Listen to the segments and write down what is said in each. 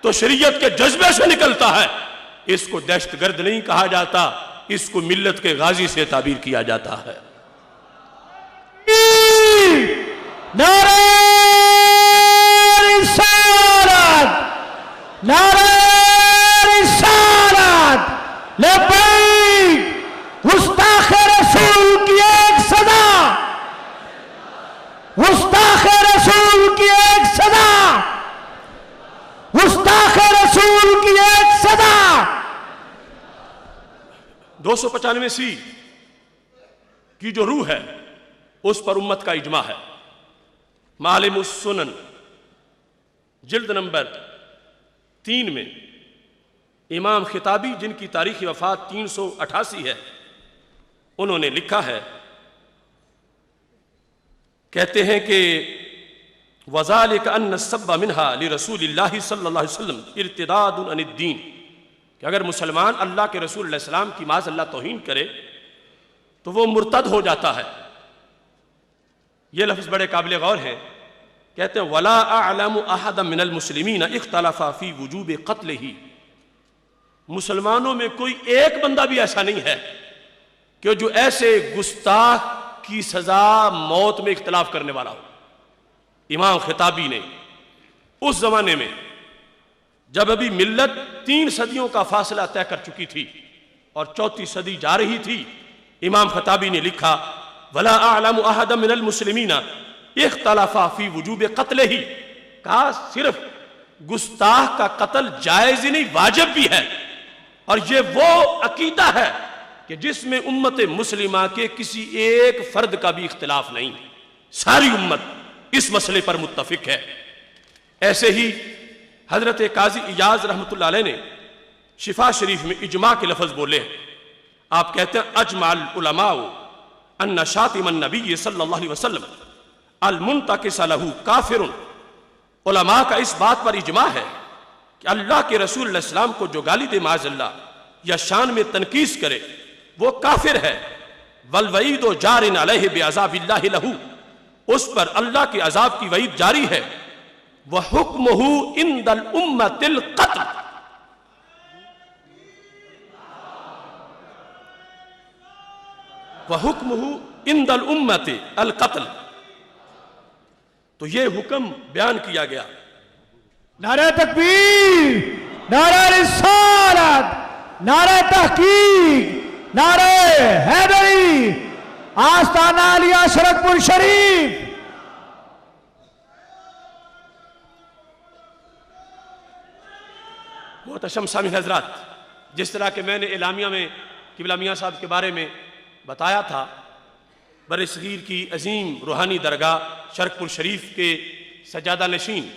تو شریعت کے جذبے سے نکلتا ہے، اس کو دہشت گرد نہیں کہا جاتا، اس کو ملت کے غازی سے تعبیر کیا جاتا ہے۔ نعرہ رسالت، نعرہ رسالت، لبیک، گستاخ رسول کی ایک صدا، گستاخ رسول کی ایک صدا، گستاخ رسول کی ایک صدا۔ 295 کی جو روح ہے اس پر امت کا اجماع ہے۔ معالم السنن جلد نمبر 3 میں امام خطابی، جن کی تاریخ وفات 388 ہے، انہوں نے لکھا ہے، کہتے ہیں کہ وَذَلِكَ أَنَّ السَّبَّ مِنْهَا لِرَسُولِ اللَّهِ صلی اللہ علیہ وسلم ارتداد عن الدین، کہ اگر مسلمان اللہ کے رسول علیہ السلام کی معاذ اللہ توہین کرے تو وہ مرتد ہو جاتا ہے۔ یہ لفظ بڑے قابل غور ہیں، کہتے ہیں وَلَا أَعْلَمُ أَحَدًا مِنَ الْمُسْلِمِينَ اخْتَلَفَ فِي وُجُوبِ قَتْلِهِ، مسلمانوں میں کوئی ایک بندہ بھی ایسا نہیں ہے کہ جو ایسے گستاخ کی سزا موت میں اختلاف کرنے والا ہو۔ امام خطابی نے اس زمانے میں جب ابھی ملت 3 صدیوں کا فاصلہ طے کر چکی تھی اور 4تھی صدی جا رہی تھی، امام خطابی نے لکھا وَلَا أَعْلَمُ أَحَدًا مِنَ الْمُسْلِمِينَ اخْتَلَفَ فِي وُجُوبِ قَتْلِهِ، کہا صرف گستاخ کا قتل جائز ہی نہیں، واجب بھی ہے، اور یہ وہ عقیدہ ہے کہ جس میں امت مسلمہ کے کسی ایک فرد کا بھی اختلاف نہیں، ساری امت اس مسئلے پر متفق ہے۔ ایسے ہی حضرت قاضی ایاز رحمۃ اللہ علیہ نے شفا شریف میں اجماع کے لفظ بولے ہیں۔ آپ کہتے ہیں اجمع العلماء ان شاتم النبی صلی اللہ علیہ وسلم المنتکس لہ کافر، علماء کا اس بات پر اجماع ہے کہ اللہ کے رسول علیہ السلام کو جو گالی دے معاذ اللہ یا شان میں تنقیص کرے وہ کافر ہے۔ والوعید جار علیہ بعذاب اللہ لہ، اس پر اللہ کے عذاب کی وعید جاری ہے۔ وحکمہ عند الامۃ القتل، وحکمہ عند الامۃ القتل، تو یہ حکم بیان کیا گیا۔ نعرہ تکبیر، نعرہ رسالت، نعرہ تحقیق، نعرہ حیدری، آستانہ علیہ شرکپور شریف۔ محتشم سامعین حضرات، جس طرح کہ میں نے اعلامیہ میں قبلہ میاں صاحب کے بارے میں بتایا تھا، بر صغیر کی عظیم روحانی درگاہ شرکپور شریف کے سجادہ نشین،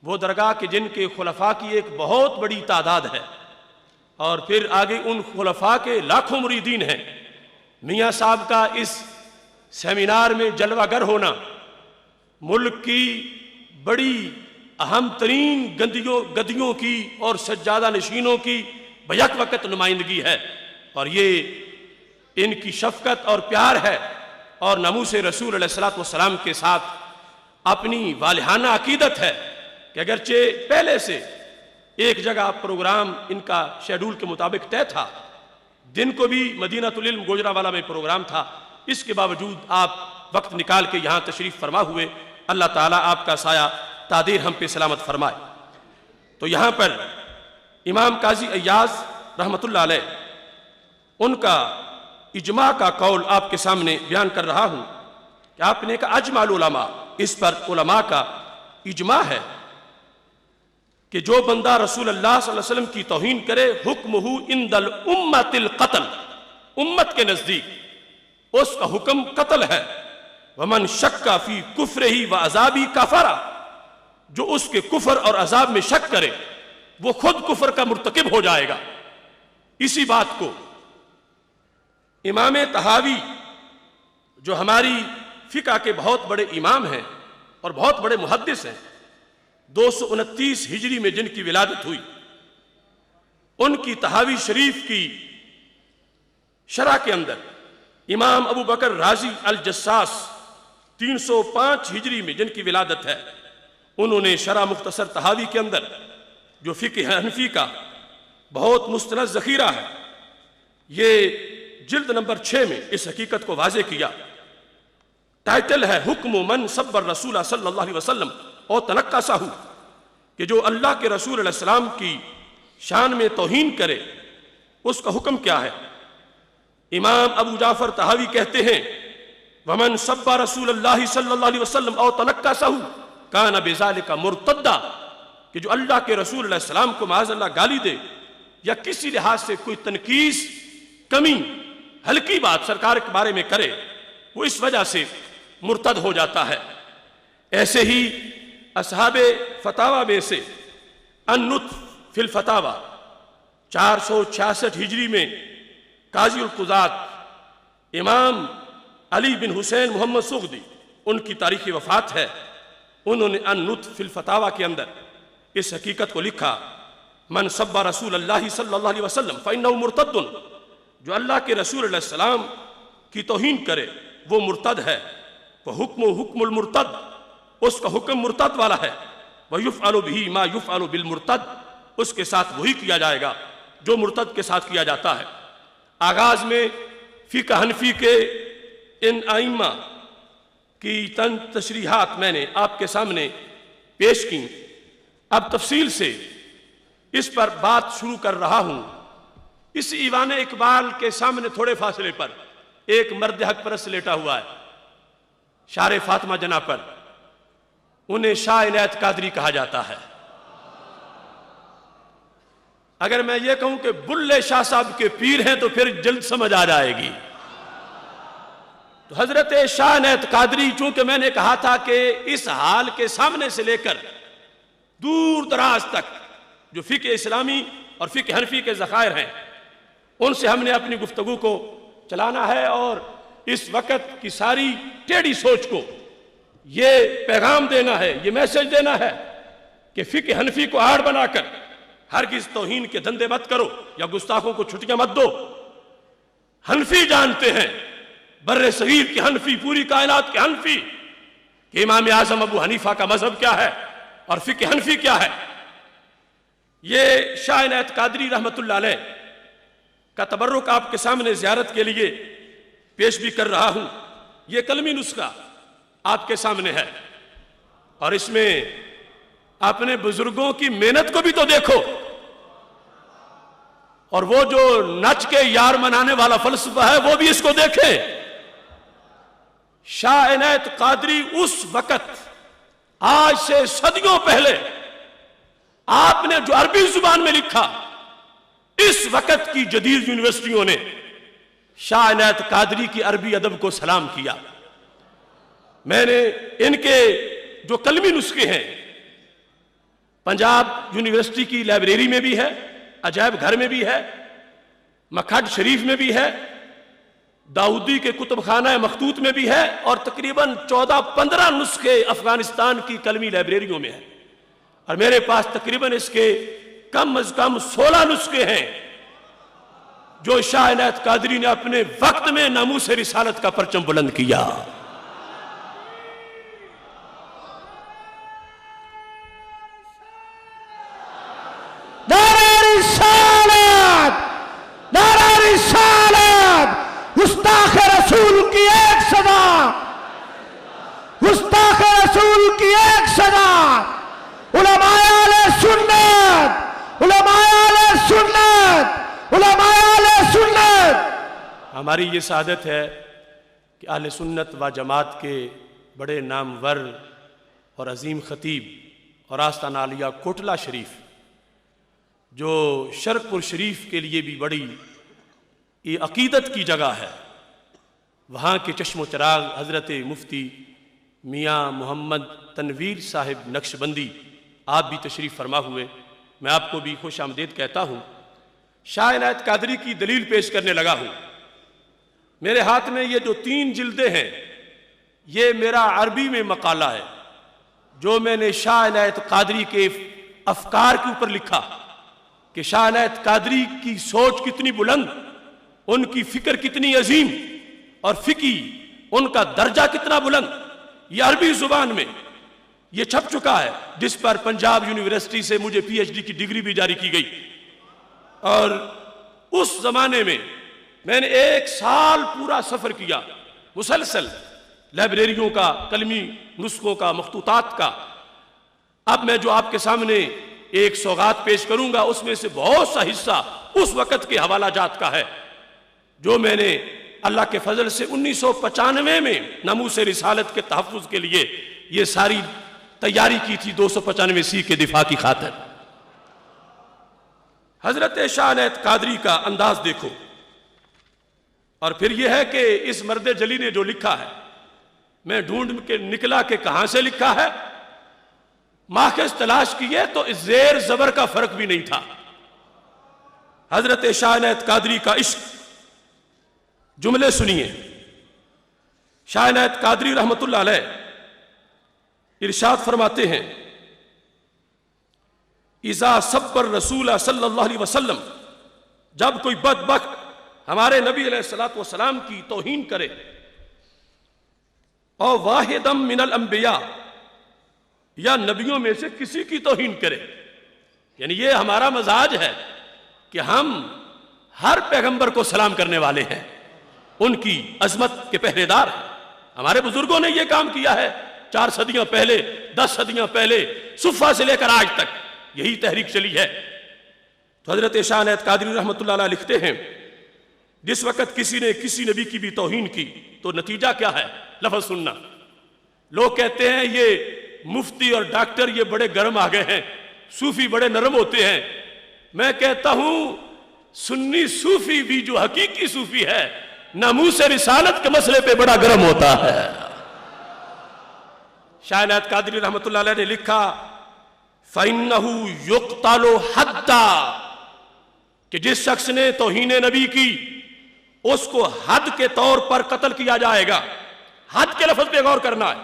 وہ درگاہ کے جن کے خلفاء کی ایک بہت بڑی تعداد ہے، اور پھر آگے ان خلفاء کے لاکھوں مریدین ہیں۔ میاں صاحب کا اس سیمینار میں جلوہ گر ہونا ملک کی بڑی اہم ترین گدیوں کی اور سجادہ نشینوں کی بیک وقت نمائندگی ہے، اور یہ ان کی شفقت اور پیار ہے، اور ناموس رسول علیہ السلام کے ساتھ اپنی والہانہ عقیدت ہے کہ اگرچہ پہلے سے ایک جگہ پروگرام ان کا شیڈول کے مطابق طے تھا، دن کو بھی مدینہ العلم گوجرانوالہ میں پروگرام تھا، اس کے باوجود آپ وقت نکال کے یہاں تشریف فرما ہوئے۔ اللہ تعالیٰ آپ کا سایہ تادیر ہم پہ سلامت فرمائے۔ تو یہاں پر امام قاضی ایاز رحمۃ اللہ علیہ، ان کا اجماع کا قول آپ کے سامنے بیان کر رہا ہوں کہ آپ نے کہا اجمع العلماء، اس پر علماء کا اجماع ہے کہ جو بندہ رسول اللہ صلی اللہ علیہ وسلم کی توہین کرے حکمہ عند الامۃ القتل، امت کے نزدیک اس کا حکم قتل ہے۔ ومن شک فی کفرہ وعذابہ کفر، جو اس کے کفر اور عذاب میں شک کرے وہ خود کفر کا مرتکب ہو جائے گا۔ اسی بات کو امام طحاوی، جو ہماری فقہ کے بہت بڑے امام ہیں اور بہت بڑے محدث ہیں، 229 ہجری میں جن کی ولادت ہوئی، ان کی طحاوی شریف کی شرح کے اندر امام ابو بکر رازی الجساس 305 ہجری میں جن کی ولادت ہے، انہوں نے شرح مختصر طحاوی کے اندر جو فقہ حنفی کا بہت مستند ذخیرہ ہے، یہ جلد نمبر 6 میں اس حقیقت کو واضح کیا۔ ٹائٹل ہے حکم من سب الرسول صلی اللہ علیہ وسلم اور تنقصہ، کہ جو اللہ کے رسول علیہ السلام کی شان میں توہین کرے اس کا حکم کیا ہے۔ امام ابو جعفر طحاوی کہتے ہیں ومن سب رسول اللہ صلی اللہ علیہ وسلم اور تنقصہ کان بذالک مرتدا، کہ جو اللہ کے رسول علیہ السلام کو معاذ اللہ گالی دے یا کسی لحاظ سے کوئی تنقیص، کمی، ہلکی بات سرکار کے بارے میں کرے، وہ اس وجہ سے مرتد ہو جاتا ہے۔ ایسے ہی اصحاب فتاوی میں سے النطف فی الفتاوی 466 ہجری میں قاضی القضات امام علی بن حسین محمد سغدی، ان کی تاریخ وفات ہے، انہوں نے النطف فی الفتاوی کے اندر اس حقیقت کو لکھا من سب رسول اللہ صلی اللہ علیہ وسلم فإنہ مرتد، جو اللہ کے رسول علیہ السلام کی توہین کرے وہ مرتد ہے، وحکم حکم المرتد، اس کا حکم مرتد والا ہے، وَيُفْعَلُ بِهِ مَا يُفْعَلُ بِالْمُرْتَدِ، اس کے ساتھ وہی کیا جائے گا جو مرتد کے ساتھ کیا جاتا ہے۔ آغاز میں فقہ حنفی کے ان ائمہ کی تشریحات میں نے آپ کے سامنے پیش کی، اب تفصیل سے اس پر بات شروع کر رہا ہوں۔ اس ایوان اقبال کے سامنے تھوڑے فاصلے پر ایک مرد حق پرست لیٹا ہوا ہے، شار فاطمہ جناح پر، انہیں شاہ عنایت قادری کہا جاتا ہے۔ اگر میں یہ کہوں کہ بلے شاہ صاحب کے پیر ہیں تو پھر جلد سمجھ آ جائے گی۔ تو حضرت شاہ عنایت قادری، چونکہ میں نے کہا تھا کہ اس حال کے سامنے سے لے کر دور دراز تک جو فقہ اسلامی اور فقہ حنفی کے ذخائر ہیں ان سے ہم نے اپنی گفتگو کو چلانا ہے، اور اس وقت کی ساری ٹیڑھی سوچ کو یہ پیغام دینا ہے، یہ میسج دینا ہے کہ فقہ حنفی کو آڑ بنا کر ہرگز توہین کے دھندے مت کرو یا گستاخوں کو چھٹیاں مت دو۔ حنفی جانتے ہیں، بر صغیر کے حنفی، پوری کائنات کے حنفی، کہ امام اعظم ابو حنیفہ کا مذہب کیا ہے اور فقہ حنفی کیا ہے۔ یہ شاہ عنایت قادری رحمت اللہ علیہ کا تبرک آپ کے سامنے زیارت کے لیے پیش بھی کر رہا ہوں۔ یہ قلمی نسخہ آپ کے سامنے ہے، اور اس میں اپنے بزرگوں کی محنت کو بھی تو دیکھو، اور وہ جو نچ کے یار منانے والا فلسفہ ہے وہ بھی اس کو دیکھیں۔ شاہ عنایت قادری اس وقت، آج سے صدیوں پہلے، آپ نے جو عربی زبان میں لکھا، اس وقت کی جدید یونیورسٹیوں نے شاہ عنایت قادری کی عربی ادب کو سلام کیا۔ میں نے ان کے جو قلمی نسخے ہیں پنجاب یونیورسٹی کی لائبریری میں بھی ہے، عجائب گھر میں بھی ہے، مکھڈ شریف میں بھی ہے، داؤدی کے کتب خانہ مخطوط میں بھی ہے، اور تقریباً 14-15 نسخے افغانستان کی قلمی لائبریریوں میں ہیں، اور میرے پاس تقریباً اس کے کم از کم 16 نسخے ہیں جو شاہ عنایت قادری نے اپنے وقت میں ناموس رسالت کا پرچم بلند کیا۔ نعرہ رسالت، نعرہ رسالت، گستاخ رسول کی ایک سزا، گستاخ رسول کی ایک سزا، علماء اہل سنت، علماء اہل سنت، علماء اہل سنت۔ ہماری یہ سعادت ہے کہ اہل سنت و جماعت کے بڑے نامور اور عظیم خطیب اور آستانہ عالیہ کوٹلہ شریف، جو شرق پور شریف کے لیے بھی بڑی یہ عقیدت کی جگہ ہے، وہاں کے چشم و چراغ حضرت مفتی میاں محمد تنویر صاحب نقشبندی، آپ بھی تشریف فرما ہوئے، میں آپ کو بھی خوش آمدید کہتا ہوں۔ شاہ عنایت قادری کی دلیل پیش کرنے لگا ہوں۔ میرے ہاتھ میں یہ جو 3 جلدیں ہیں، یہ میرا عربی میں مقالہ ہے جو میں نے شاہ عنایت قادری کے افکار کے اوپر لکھا، کہ شاہ عنایت قادری کی سوچ کتنی بلند، ان کی فکر کتنی عظیم، اور فقہی ان کا درجہ کتنا بلند، یہ عربی زبان میں یہ چھپ چکا ہے، جس پر پنجاب یونیورسٹی سے مجھے پی ایچ ڈی کی ڈگری بھی جاری کی گئی، اور اس زمانے میں میں نے 1 سال پورا سفر کیا مسلسل لائبریریوں کا، کلمی نسخوں کا، مخطوطات کا۔ اب میں جو آپ کے سامنے ایک سوغات پیش کروں گا اس میں سے بہت سا حصہ اس وقت کے حوالہ جات کا ہے جو میں نے اللہ کے فضل سے 1995 میں ناموس رسالت کے تحفظ کے لیے یہ ساری تیاری کی تھی 295 کے دفاع کی خاطر۔ حضرت شاہ عنایت قادری کا انداز دیکھو، اور پھر یہ ہے کہ اس مرد جلی نے جو لکھا ہے میں ڈھونڈ کے نکلا کہ کہاں سے لکھا ہے، ماخذ تلاش کیے تو زیر زبر کا فرق بھی نہیں تھا۔ حضرت شاہ عنایت قادری کا عشق، جملے سنیے۔ شاہ عنایت قادری رحمت اللہ علیہ ارشاد فرماتے ہیں، اذا سب الرسول صلی اللہ علیہ وسلم، جب کوئی بدبخت ہمارے نبی علیہ السلام کی توہین کرے، اور واحدم من الانبیاء، یا نبیوں میں سے کسی کی توہین کرے، یعنی یہ ہمارا مزاج ہے کہ ہم ہر پیغمبر کو سلام کرنے والے ہیں، ان کی عظمت کے پہرے دار ہیں۔ ہمارے بزرگوں نے یہ کام کیا ہے 4 صدیاں پہلے، 10 صدیاں پہلے، صفہ سے لے کر آج تک یہی تحریک چلی ہے۔ تو حضرت شاہ عنایت قادری رحمت اللہ علیہ لکھتے ہیں، جس وقت کسی نے کسی نبی کی بھی توہین کی تو نتیجہ کیا ہے؟ لفظ سننا۔ لوگ کہتے ہیں یہ مفتی اور ڈاکٹر یہ بڑے گرم آ گئے ہیں، صوفی بڑے نرم ہوتے ہیں۔ میں کہتا ہوں سنی صوفی بھی جو حقیقی صوفی ہے ناموس رسالت کے مسئلے پہ بڑا گرم ہوتا ہے۔ شاہ عنایت قادری رحمت اللہ علیہ نے لکھا، فَإِنَّهُ يُقْتَلُ حَدًّا، کہ جس شخص نے توہین نبی کی اس کو حد کے طور پر قتل کیا جائے گا۔ حد کے لفظ پہ غور کرنا ہے،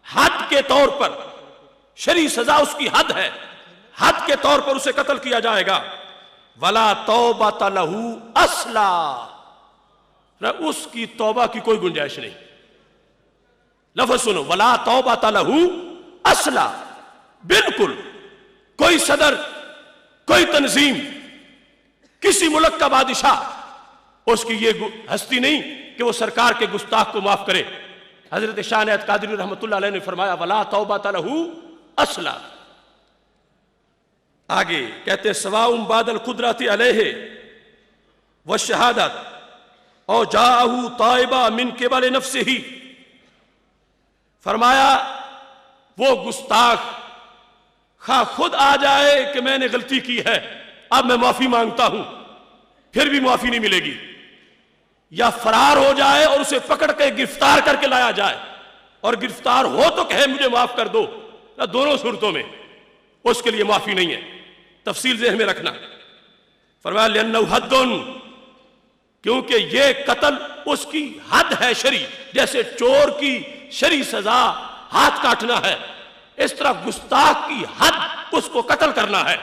حد کے طور پر، شرعی سزا اس کی حد ہے، حد کے طور پر اسے قتل کیا جائے گا۔ وَلَا تَوْبَةَ لَهُ أَصْلًا، اس کی توبہ کی کوئی گنجائش نہیں۔ لفظ سنو، وَلَا تَوْبَةَ لَهُ أَصْلًا، بالکل کوئی صدر، کوئی تنظیم، کسی ملک کا بادشاہ، اس کی یہ ہستی نہیں کہ وہ سرکار کے گستاخ کو معاف کرے۔ حضرت شاہ عنایت قادری رحمت اللہ علیہ نے فرمایا، وَلَا تَوْبَةَ لَهُ أَصْلًا۔ آگے کہتے سواء بعد القدرت علیہ والشہادت او جاءہ طائبہ من قبل نفسہ، فرمایا وہ گستاخ خواہ خود آ جائے کہ میں نے غلطی کی ہے، اب میں معافی مانگتا ہوں، پھر بھی معافی نہیں ملے گی، یا فرار ہو جائے اور اسے پکڑ کے گرفتار کر کے لایا جائے، اور گرفتار ہو تو کہے مجھے معاف کر دو، دونوں صورتوں میں اس کے لیے معافی نہیں ہے۔ تفصیل ذہن میں رکھنا۔ فرمایا لِأَنَّهُ حَدٌّ، کیونکہ یہ قتل اس کی حد ہے شرعی، جیسے چور کی شرعی سزا ہاتھ کاٹنا ہے، اس طرح گستاخ کی حد اس کو قتل کرنا ہے۔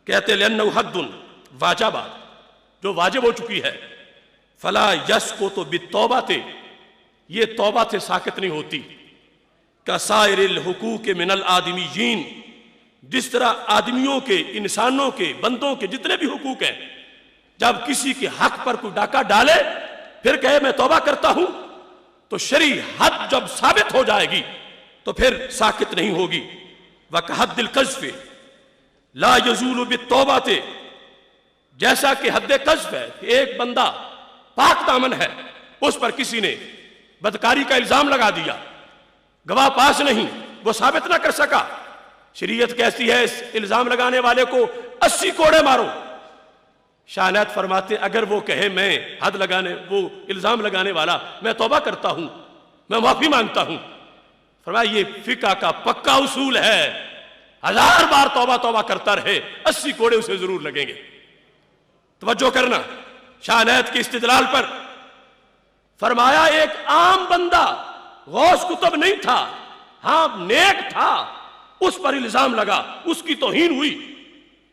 کہتے لِأَنَّهُ حَدٌّ واجبہ، جو واجب ہو چکی ہے، فَلَا يَسْقُطُ بِالتَّوْبَةِ، یہ توبہ سے ساقط نہیں ہوتی، كَسَائِرِ الْحُقُوقِ مِنَ الْآدِمِيِّينَ، جس طرح آدمیوں کے، انسانوں کے، بندوں کے جتنے بھی حقوق ہیں، جب کسی کے حق پر کوئی ڈاکہ ڈالے پھر کہے میں توبہ کرتا ہوں تو شرعی حد جب ثابت ہو جائے گی تو پھر ساکت نہیں ہوگی۔ وَكَحَدِّ الْقَذْفِ لَا يَزُولُ بِالتَّوْبَةِ، جیسا کہ حد قذف ہے کہ ایک بندہ پاک دامن ہے، اس پر کسی نے بدکاری کا الزام لگا دیا، گواہ پاس نہیں، وہ ثابت نہ کر سکا، شریعت کہتی ہے اس الزام لگانے والے کو 80 کوڑے مارو۔ شاہ عنایت فرماتے اگر وہ کہے میں حد لگانے، وہ الزام لگانے والا میں توبہ کرتا ہوں، میں معافی مانگتا ہوں، فرمایا یہ فقہ کا پکا اصول ہے، 1000 بار توبہ توبہ کرتا رہے 80 کوڑے اسے ضرور لگیں گے۔ توجہ کرنا شاہ عنایت کے استدلال پر۔ فرمایا ایک عام بندہ غوث قطب نہیں تھا، ہاں نیک تھا، اس پر الزام لگا، اس کی توہین ہوئی،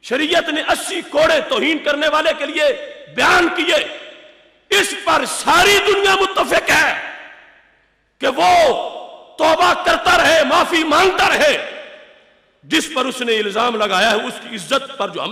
شریعت نے 80 کوڑے توہین کرنے والے کے لیے بیان کیے، اس پر ساری دنیا متفق ہے کہ وہ توبہ کرتا رہے، معافی مانگتا رہے. جس پر اس نے الزام لگایا ہے اس کی عزت پر جو